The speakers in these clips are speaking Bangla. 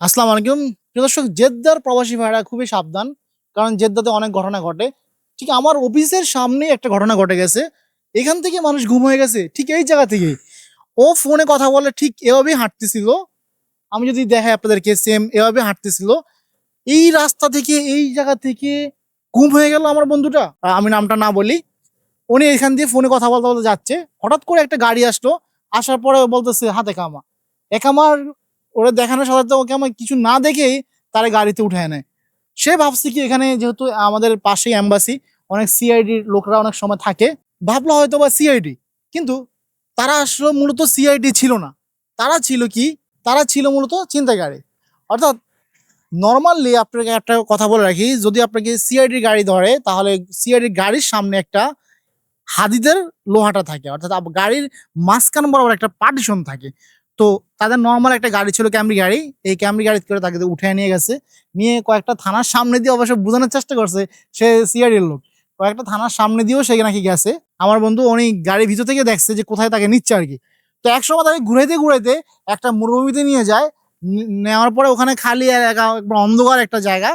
আসসালামু আলাইকুম। প্রিয় দর্শক, জেদ্দার প্রবাসী ভাইরা খুবই সাবধান। কারণ জেদ্দাতে অনেক ঘটনা ঘটে। ঠিক আমার অফিসের সামনেই একটা ঘটনা ঘটে গেছে। এখান থেকে মানুষ গুম হয়ে গেছে ঠিক এই জায়গা থেকেই। ও ফোনে কথা বলে ঠিক এভাবেই হাঁটতেছিল। আমি যদি দেখাই আপনাদেরকে সেম এভাবে হাঁটতেছিল। এই রাস্তা থেকে এই জায়গা থেকে গুম হয়ে গেল আমার বন্ধুটা। আমি নামটা না বলি। উনি এখান দিয়ে ফোনে কথা বলতে বলতে যাচ্ছে। হঠাৎ করে একটা গাড়ি আসলো। আসার পরে ও বলতেছে হাতে কামা। একামার ওরা দেখানোর সাথে সাথে ওকে আমার কিছু না দেখেই তারা গাড়িতে উঠায় নেয়। সে ভাবছে কি এখানে যেহেতু আমাদের পাশেই এম্বাসি, অনেক সিআইডির লোকরা অনেক সময় থাকে, ভাবলো হয়তো বা সিআইডি। কিন্তু তারা আসলে মূলত সিআইডি ছিল না। তারা ছিল কি? তারা ছিল মূলত ছিনতাইকারী। অর্থাৎ নরমালি আপনাকে একটা কথা বলে রাখি, যদি আপনাকে সিআইডির গাড়ি ধরে তাহলে সিআইডির গাড়ির সামনে একটা হাদিদের লোহাটা থাকে, অর্থাৎ গাড়ির মাঝখান বরাবর একটা পার্টিশন থাকে। তো তাদের নর্মাল একটা গাড়ি ছিল, ক্যামরি গাড়ি। এই ক্যামরি গাড়ি করে তাকে উঠে নিয়ে গেছে। নিয়ে কয়েকটা থানার সামনে দিয়ে অবশ্য বোঝানোর চেষ্টা করছে সে সিআইডির লোক। কয়েকটা থানার সামনে দিয়েও সে নাকি গেছে। আমার বন্ধু উনি গাড়ির ভিতর থেকে দেখছে যে কোথায় তাকে নিচ্ছে আর কি। তো একসময় তাকে ঘুরাইতে ঘুরাইতে একটা মরুভূমিতে নিয়ে যায়। নেওয়ার পরে ওখানে খালি একবার অন্ধকার একটা জায়গা,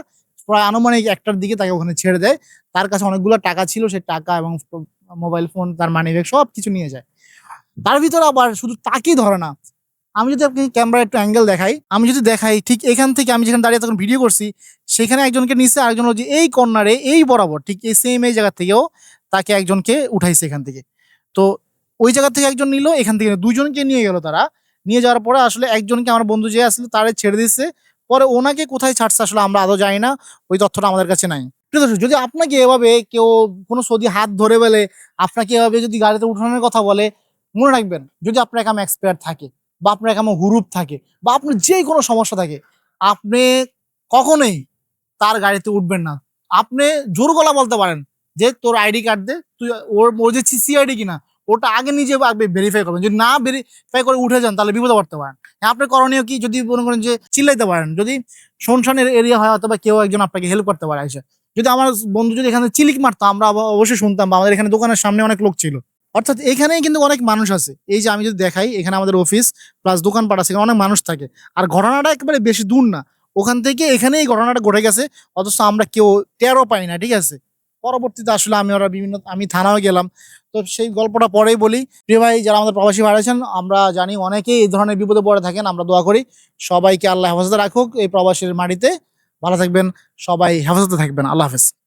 প্রায় আনুমানিক 1টার দিকে তাকে ওখানে ছেড়ে দেয়। তার কাছে অনেকগুলো টাকা ছিল, সে টাকা এবং মোবাইল ফোন, তার মানি ব্যাগ সব কিছু নিয়ে যায়। তার ভিতরে আবার শুধু তাকেই ধরে না। আমি যদি আপনি ক্যামেরা একটু অ্যাঙ্গেল দেখাই, আমি যদি দেখাই ঠিক এখান থেকে, আমি যেখানে দাঁড়িয়ে তখন ভিডিও করছি, সেখানে একজনকে নিচ্ছে, আরেকজন হচ্ছে এই কর্নারে এই বরাবর ঠিক এই সেম এই জায়গা থেকেও তাকে একজনকে উঠাইছে এখান থেকে। তো ওই জায়গা থেকে একজন নিল, এখান থেকে দুজনকে নিয়ে গেল তারা। নিয়ে যাওয়ার পরে আসলে একজনকে আমার বন্ধু যে আসলে তারে ছেড়ে দিচ্ছে। পরে ওনাকে কোথায় ছাড়ছে আসলে আমরা আদৌ জানি না, ওই তথ্যটা আমাদের কাছে নাই। প্রিয় দর্শক, যদি আপনাকে এভাবে কেউ কোনো সৌদি হাত ধরে বলে আপনাকে এভাবে যদি গাড়িতে উঠানোর কথা বলে, মনে রাখবেন যদি আপনার কামে এক্সপায়ার থাকে বা আপনার কামে হুরুপ থাকে বা আপনার যে কোনো সমস্যা থাকে, আপনি কখনোই তার গাড়িতে উঠবেন না। আপনি জোর গলা বলতে পারেন যে তোর আইডি কার্ড দে, তুই ওর যে সিআইডি কিনা ওটা আগে নিজে ভেরিফাই করবেন। যদি না ভেরিফাই করে উঠে যান তাহলে বিপদে পড়তে পারেন। আপনার করণীয় কি? যদি মনে করেন যে চিল্লাইতে পারেন, যদি শুনশানের এরিয়া হয় অথবা কেউ একজন আপনাকে হেল্প করতে পারে এসে। যদি আমার বন্ধু যদি এখানে চিলিক মারতো আমরা অবশ্যই শুনতাম, বা আমাদের এখানে দোকানের সামনে অনেক লোক ছিল। অর্থাৎ এখানেই কিন্তু অনেক মানুষ আছে। এই যে আমি যদি দেখাই, এখানে আমাদের অফিস প্লাস দোকানপাট আছে, এখানে অনেক মানুষ থাকে। আর ঘটনাটা একেবারে বেশি দূর না, ওখান থেকে এখানে এই ঘটনাটা ঘটে গেছে। অথচ আমরা কেউ টেরও পাই না, ঠিক আছে। পরবর্তীতে আসলে আমি থানাও গেলাম। তো সেই গল্পটা পরেই বলি। প্রিয় ভাই, যারা আমাদের প্রবাসী ভাই আছেন, আমরা জানি অনেকেই এই ধরনের বিপদে পড়ে থাকেন। আমরা দোয়া করি সবাইকে আল্লাহ হেফাজতে রাখুক এই প্রবাসীর মাটিতে। ভালো থাকবেন, সবাই হেফাজতে থাকবেন। আল্লাহ হাফেজ।